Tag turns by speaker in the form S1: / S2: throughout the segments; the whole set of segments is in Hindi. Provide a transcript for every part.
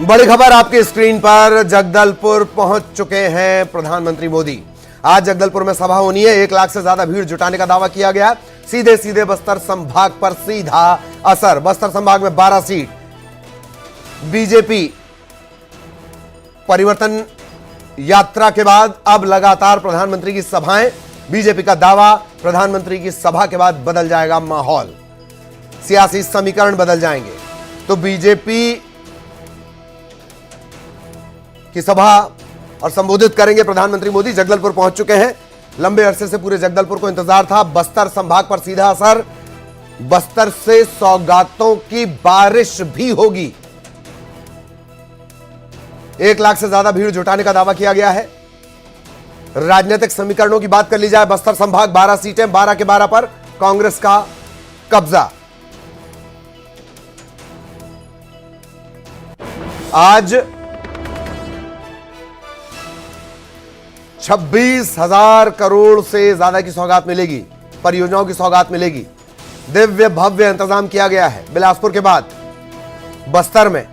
S1: बड़ी खबर आपकी स्क्रीन पर। जगदलपुर पहुंच चुके हैं प्रधानमंत्री मोदी। आज जगदलपुर में सभा होनी है। 1 लाख से ज्यादा भीड़ जुटाने का दावा किया गया। सीधे सीधे बस्तर संभाग पर सीधा असर। बस्तर संभाग में 12 सीट। बीजेपी परिवर्तन यात्रा के बाद अब लगातार प्रधानमंत्री की सभाएं। बीजेपी का दावा, प्रधानमंत्री की सभा के बाद बदल जाएगा माहौल, सियासी समीकरण बदल जाएंगे। तो बीजेपी की सभा और संबोधित करेंगे प्रधानमंत्री मोदी। जगदलपुर पहुंच चुके हैं। लंबे अरसे से पूरे जगदलपुर को इंतजार था। बस्तर संभाग पर सीधा असर। बस्तर से सौगातों की बारिश भी होगी। 1 लाख से ज्यादा भीड़ जुटाने का दावा किया गया है। राजनीतिक समीकरणों की बात कर ली जाए, बस्तर संभाग 12 सीटें, 12 के 12 पर कांग्रेस का कब्जा। आज 26,000 करोड़ से ज्यादा की सौगात मिलेगी, परियोजनाओं की सौगात मिलेगी। दिव्य भव्य इंतजाम किया गया है। बिलासपुर के बाद बस्तर में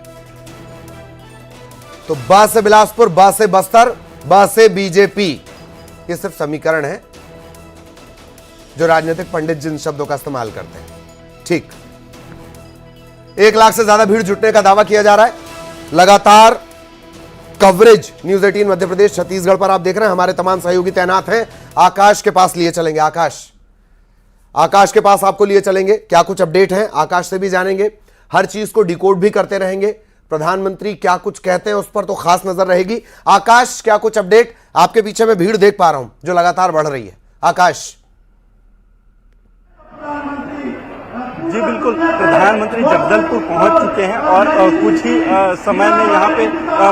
S1: तो ब से बिलासपुर, ब से बस्तर, ब से बीजेपी। ये सिर्फ समीकरण है जो राजनीतिक पंडित जिन शब्दों का इस्तेमाल करते हैं। ठीक 1 लाख से ज्यादा भीड़ जुटने का दावा किया जा रहा है। लगातार कवरेज न्यूज 18 मध्य प्रदेश छत्तीसगढ़ पर आप देख रहे हैं। हमारे तमाम सहयोगी तैनात हैं। आकाश के पास लिए चलेंगे। आकाश के पास आपको लिए चलेंगे। क्या कुछ अपडेट है आकाश से भी जानेंगे। हर चीज को डिकोड भी करते रहेंगे। प्रधानमंत्री क्या कुछ कहते हैं उस पर तो खास नजर रहेगी। आकाश, क्या कुछ अपडेट? आपके पीछे मैं भीड़ देख पा रहा हूं जो लगातार बढ़ रही है। आकाश।
S2: जी बिल्कुल, प्रधानमंत्री जगदलपुर पहुंच चुके हैं और कुछ ही समय में यहाँ पे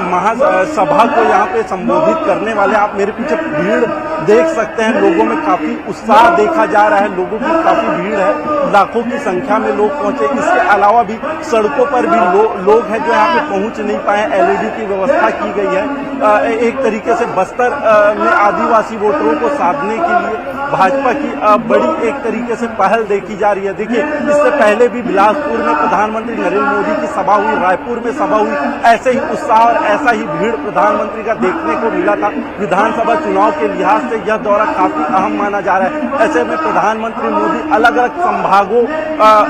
S2: महासभा को यहाँ पे संबोधित करने वाले। आप मेरे पीछे भीड़ देख सकते हैं। लोगों में काफी उत्साह देखा जा रहा है। लोगों की काफी भीड़ है। लाखों की संख्या में लोग पहुंचे। इसके अलावा भी सड़कों पर भी लोग हैं जो यहाँ पे पहुंच नहीं पाए। LED की व्यवस्था की गई है। एक तरीके से बस्तर में आदिवासी वोटरों को साधने के लिए भाजपा की बड़ी एक तरीके से पहल देखी जा रही है। देखिए, इससे पहले भी बिलासपुर में प्रधानमंत्री नरेंद्र मोदी की सभा हुई, रायपुर में सभा हुई। ऐसे ही उत्साह और ऐसा ही भीड़ प्रधानमंत्री का देखने को मिला था। विधानसभा चुनाव के लिहाज से यह दौरा काफी अहम माना जा रहा है। ऐसे में प्रधानमंत्री मोदी अलग अलग संभागों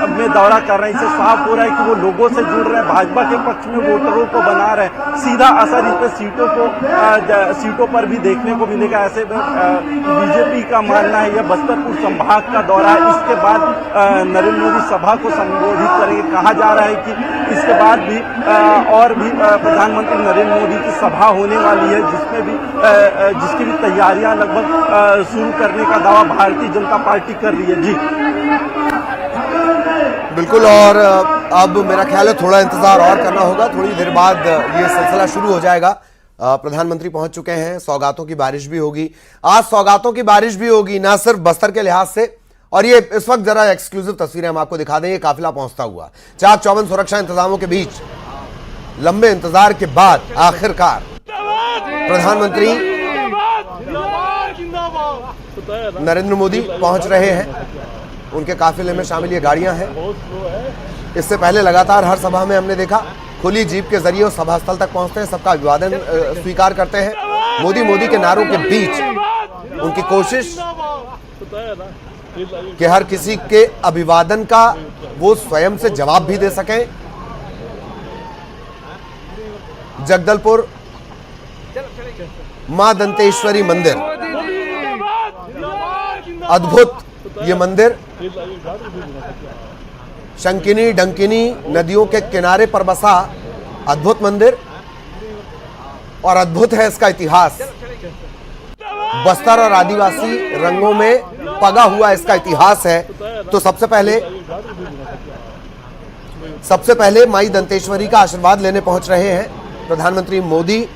S2: में दौरा कर रहे हैं। इससे साफ हो रहा है कि वो लोगों से जुड़ रहे हैं, भाजपा के पक्ष में वोटरों को बना रहे हैं। सीधा असर इस पर सीटों पर भी देखने को मिलेगा। ऐसे में बीजेपी का मानना है यह बस्तरपुर संभाग का दौरा है। इसके बाद नरेंद्र मोदी सभा को संबोधित करेंगे। कहा जा रहा है कि इसके बाद भी और भी प्रधानमंत्री नरेंद्र मोदी की सभा होने वाली है, जिसकी भी तैयारियां लगभग शुरू करने का दावा भारतीय जनता पार्टी कर रही है। जी
S1: बिल्कुल। और अब मेरा ख्याल है थोड़ा इंतजार और करना होगा। थोड़ी देर बाद ये सिलसिला शुरू हो जाएगा। प्रधानमंत्री पहुंच चुके हैं। सौगातों की बारिश भी होगी। आज सौगातों की बारिश भी होगी, ना सिर्फ बस्तर के लिहाज से। और ये इस वक्त जरा एक्सक्लूसिव तस्वीरें हम आपको दिखा दें। ये काफिला पहुंचता हुआ चाक चौबंद सुरक्षा इंतजामों के बीच लंबे इंतजार के बाद आखिरकार प्रधानमंत्री नरेंद्र मोदी पहुंच रहे हैं। उनके काफिले में शामिल ये गाड़ियां हैं। इससे पहले लगातार हर सभा में हमने देखा खुली जीप के जरिए वो सभा स्थल तक पहुंचते हैं, सबका अभिवादन स्वीकार करते हैं। मोदी के नारों के बीच उनकी कोशिश कि हर किसी के अभिवादन का वो स्वयं से जवाब भी दे सकें। जगदलपुर मां दंतेश्वरी मंदिर, अद्भुत ये मंदिर। शंकिनी डंकिनी नदियों के किनारे पर बसा अद्भुत मंदिर और अद्भुत है इसका इतिहास। बस्तर और आदिवासी रंगों में पगा हुआ इसका इतिहास है। तो सबसे पहले माई दंतेश्वरी का आशीर्वाद लेने पहुंच रहे हैं प्रधानमंत्री मोदी।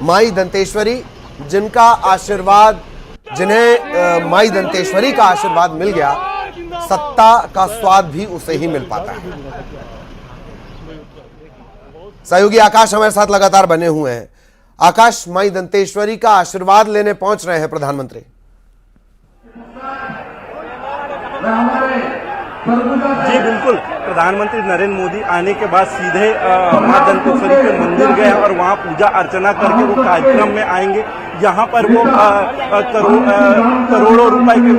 S1: माई दंतेश्वरी जिन्हें माई दंतेश्वरी का आशीर्वाद मिल गया, सत्ता का स्वाद भी उसे ही मिल पाता है। सहयोगी आकाश हमारे साथ लगातार बने हुए हैं। आकाश, माई दंतेश्वरी का आशीर्वाद लेने पहुंच रहे हैं प्रधानमंत्री।
S2: जी बिल्कुल, प्रधानमंत्री नरेंद्र मोदी आने के बाद सीधे मां दंतेश्वरी के मंदिर गए और वहां पूजा अर्चना करके वो कार्यक्रम में आएंगे। यहाँ पर वो करोड़ों रुपए की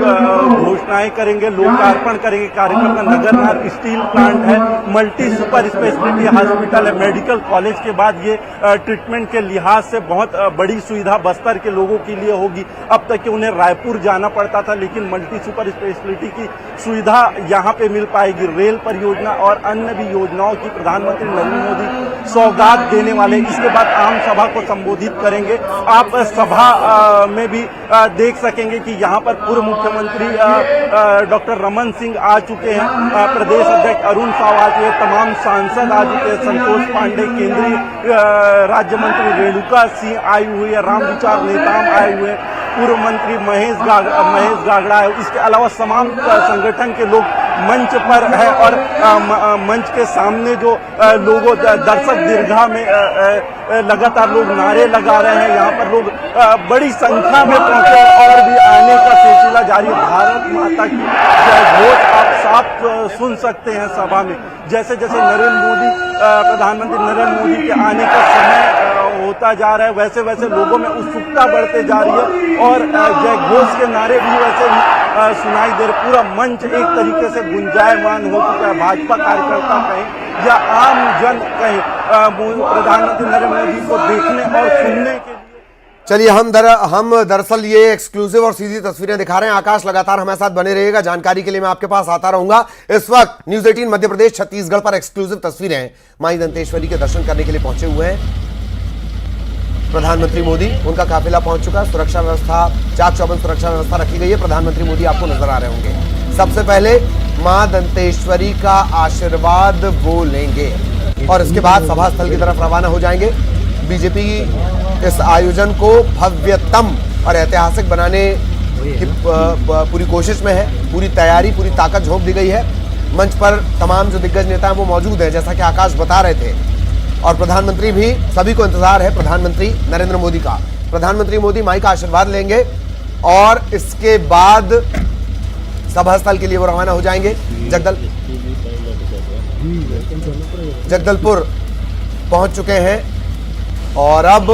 S2: घोषणाएं करेंगे, लोकार्पण करेंगे कार्यक्रम का। नगरनार स्टील प्लांट है, मल्टी सुपर स्पेशलिटी हॉस्पिटल है, मेडिकल कॉलेज के बाद ये ट्रीटमेंट के लिहाज से बहुत बड़ी सुविधा बस्तर के लोगों के लिए होगी। अब तक कि उन्हें रायपुर जाना पड़ता था, लेकिन मल्टी सुपर स्पेशलिटी की सुविधा यहाँ पे मिल पाएगी। रेल परियोजना और अन्य भी योजनाओं की प्रधानमंत्री नरेंद्र मोदी सौगात देने वाले। इसके बाद आम सभा को संबोधित करेंगे। आप सभा में भी देख सकेंगे कि यहाँ पर पूर्व मुख्यमंत्री डॉक्टर रमन सिंह आ चुके हैं, प्रदेश अध्यक्ष अरुण साव आ चुके हैं, तमाम सांसद आ चुके हैं, संतोष पांडे, केंद्रीय राज्य मंत्री रेणुका सिंह आई हुई है, राम विचार नेताम आए हुए हैं, पूर्व मंत्री महेश गागड़ा है। इसके अलावा तमाम संगठन के लोग मंच पर है और मंच के सामने जो लोगों दर्शक दीर्घा में लगातार लोग नारे लगा रहे हैं। यहाँ पर लोग बड़ी संख्या में पहुंचे और भी आने का सिलसिला जारी है। भारत माता की जय घोष आप साफ सुन सकते हैं सभा में। जैसे जैसे प्रधानमंत्री नरेंद्र मोदी के आने का समय होता जा रहा है, वैसे वैसे लोगों में उत्सुकता बढ़ते जा रही है और जय घोष के नारे भी वैसे ही सुनाई दे रहे। पूरा मंच एक तरीके से गुंजायमान हो चुका है। भाजपा कार्यकर्ता कहें या आम जन कहें, प्रधानमंत्री नरेंद्र मोदी को देखने और सुनने के लिए।
S1: चलिए हम दरअसल ये एक्सक्लूसिव और सीधी तस्वीरें दिखा रहे हैं। आकाश लगातार हमारे साथ बने रहिएगा, जानकारी के लिए मैं आपके पास आता रहूंगा। इस वक्त न्यूज 18 मध्य प्रदेश छत्तीसगढ़ पर एक्सक्लूसिव तस्वीरें मां दंतेश्वरी के दर्शन करने के लिए पहुंचे हुए हैं प्रधानमंत्री मोदी। उनका काफिला पहुंच चुका। सुरक्षा व्यवस्था चाक चौबंद सुरक्षा व्यवस्था रखी गई है। प्रधानमंत्री मोदी आपको नजर आ रहे होंगे। सबसे पहले मां दंतेश्वरी का आशीर्वाद वो लेंगे और इसके बाद सभा स्थल की तरफ रवाना हो जाएंगे। बीजेपी इस आयोजन को भव्यतम और ऐतिहासिक बनाने की पूरी कोशिश में है। पूरी तैयारी, पूरी ताकत झोंक दी गई है। मंच पर तमाम जो दिग्गज नेता हैं वो मौजूद हैं, जैसा कि आकाश बता रहे थे, और प्रधानमंत्री भी। सभी को इंतजार है प्रधानमंत्री नरेंद्र मोदी का। प्रधानमंत्री मोदी माई का आशीर्वाद लेंगे और इसके बाद सभा स्थल के लिए वो रवाना हो जाएंगे। जगदलपुर पहुंच चुके हैं और अब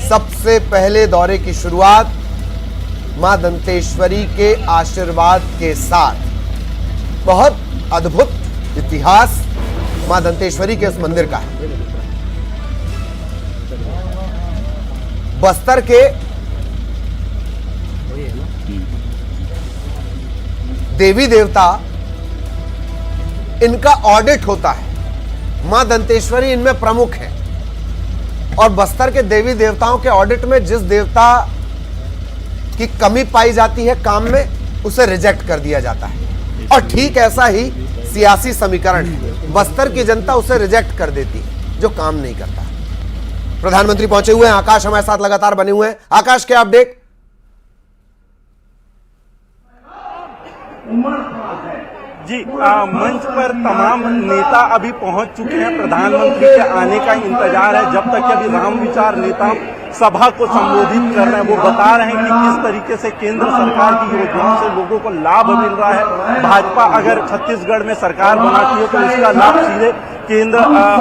S1: सबसे पहले दौरे की शुरुआत मां दंतेश्वरी के आशीर्वाद के साथ। बहुत अद्भुत इतिहास मां दंतेश्वरी के इस मंदिर का है। बस्तर के देवी देवता, इनका ऑडिट होता है। मां दंतेश्वरी इनमें प्रमुख है और बस्तर के देवी देवताओं के ऑडिट में जिस देवता की कमी पाई जाती है काम में, उसे रिजेक्ट कर दिया जाता है। और ठीक ऐसा ही सियासी समीकरण है। बस्तर की जनता उसे रिजेक्ट कर देती है जो काम नहीं करता। प्रधानमंत्री पहुंचे हुए हैं। आकाश हमारे साथ लगातार बने हुए हैं। आकाश, क्या अपडेट?
S2: जी, मंच पर तमाम नेता अभी पहुंच चुके हैं। प्रधानमंत्री के आने का इंतजार है। जब तक कि अभी राम विचार नेता सभा को संबोधित कर रहे हैं, वो बता रहे हैं कि किस तरीके से केंद्र सरकार की योजनाओं से लोगों को लाभ मिल रहा है। भाजपा अगर छत्तीसगढ़ में सरकार बनाती है तो उसका लाभ सीधे केंद्र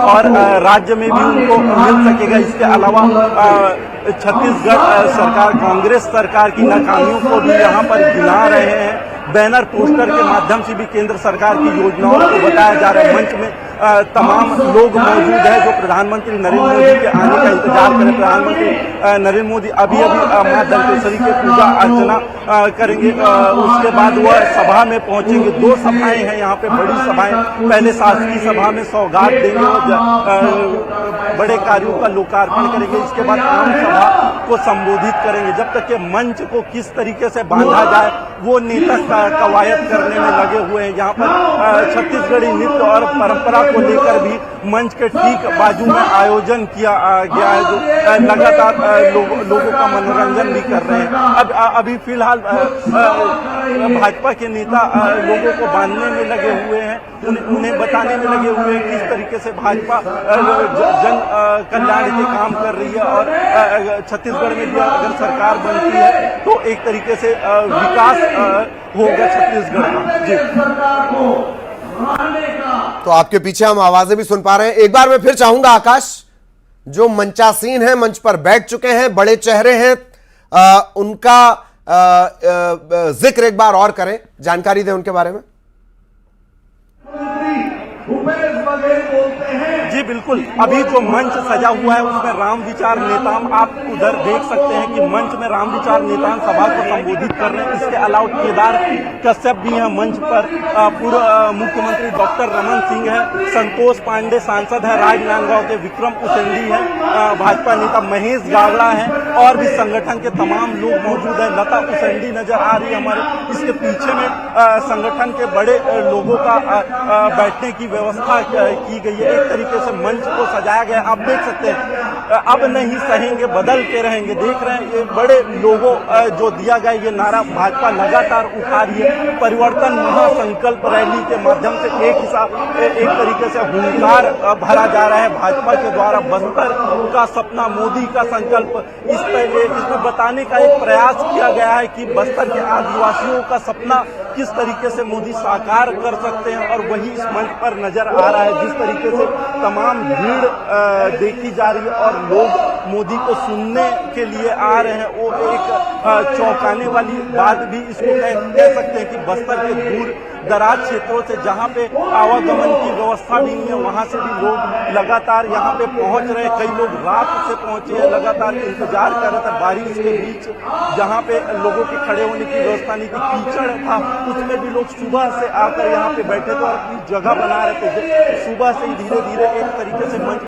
S2: और राज्य में भी उनको मिल सकेगा। इसके अलावा छत्तीसगढ़ सरकार कांग्रेस सरकार की नाकामियों को भी यहाँ पर गिना रहे हैं। बैनर पोस्टर के माध्यम से भी केंद्र सरकार की योजनाओं को बताया जा रहा है। मंच में तमाम लोग मौजूद हैं जो प्रधानमंत्री नरेंद्र मोदी के आने का इंतजार करें। प्रधानमंत्री नरेंद्र मोदी अभी मां दंतेश्वरी की पूजा अर्चना करेंगे। उसके बाद वह सभा में पहुंचेंगे। 2 सभाएं हैं यहाँ पे, बड़ी सभाएं। पहले शासकीय सभा में सौगात देंगे और बड़े कार्यों का लोकार्पण करेंगे। इसके बाद आम सभा को संबोधित करेंगे। जब तक के मंच को किस तरीके से बांधा जाए वो नेता कवायद करने में लगे हुए हैं। यहाँ पर छत्तीसगढ़ी नृत्य और परंपरा को लेकर भी मंच के ठीक बाजू में आयोजन किया गया है, जो लगातार लोगों का मनोरंजन भी कर रहे हैं। अभी फिलहाल भाजपा के नेता लोगों को बांधने में लगे हुए हैं, उन्हें बताने में लगे हुए हैं किस तरीके से भाजपा जन कल्याण के काम कर रही है और छत्तीसगढ़ में भी अगर सरकार बनती है तो एक तरीके से विकास होगा छत्तीसगढ़ का। जी
S1: तो आपके पीछे हम आवाजें भी सुन पा रहे हैं। एक बार मैं फिर चाहूंगा आकाश, जो मंचासीन है, मंच पर बैठ चुके हैं, बड़े चेहरे हैं, उनका जिक्र एक बार और करें, जानकारी दें उनके बारे में।
S2: जी बिल्कुल, अभी जो मंच सजा हुआ है उसमें राम विचार नेताम, आप उधर देख सकते हैं कि मंच में राम विचार नेताम सभा को संबोधित कर रहे हैं। इसके अलावा केदार कश्यप भी हैं मंच पर, पूर्व मुख्यमंत्री डॉक्टर रमन सिंह है, संतोष पांडे सांसद है राजनांदगांव के, विक्रम उसेंडी है, भाजपा नेता महेश गागड़ा है, और भी संगठन के तमाम लोग मौजूद है। लता उसेंडी नजर आ रही है हमारे, इसके पीछे में संगठन के बड़े लोगों का बैठने की व्यवस्था की गई है। एक तरीके से मंच को सजाया गया, आप देख सकते हैं। अब नहीं सहेंगे, बदल के रहेंगे। देख रहे हैं ये बड़े लोगों जो दिया गया ये नारा भाजपा लगातार उठा रही है। परिवर्तन महासंकल्प रैली के माध्यम से एक तरीके से हुंकार भरा जा रहा है भाजपा के द्वारा। बस्तर का सपना, मोदी का संकल्प, इसमें बताने का एक प्रयास किया गया है कि बस्तर के आदिवासियों का सपना किस तरीके से मोदी साकार कर सकते हैं, और वही इस मंच पर नजर आ रहा है। जिस तरीके से तमाम भीड़ देखी जा रही है और लोग मोदी को सुनने के लिए आ रहे हैं, वो एक चौंकाने वाली बात भी इसको कह सकते हैं कि बस्तर के दूर दराज क्षेत्रों से जहां पे आवागमन की व्यवस्था भी नहीं है, वहां से भी लोग लगातार यहां पे पहुंच रहे हैं। कई लोग रात से पहुंचे हैं, लगातार इंतजार कर रहे थे। बारिश के बीच जहां पे लोगों के खड़े होने की व्यवस्था नहीं थी, कीचड़ था, उसमें भी लोग सुबह से आकर यहाँ पे बैठे थे और अपनी जगह बना रहे थे। सुबह से ही धीरे धीरे एक तरीके से मंच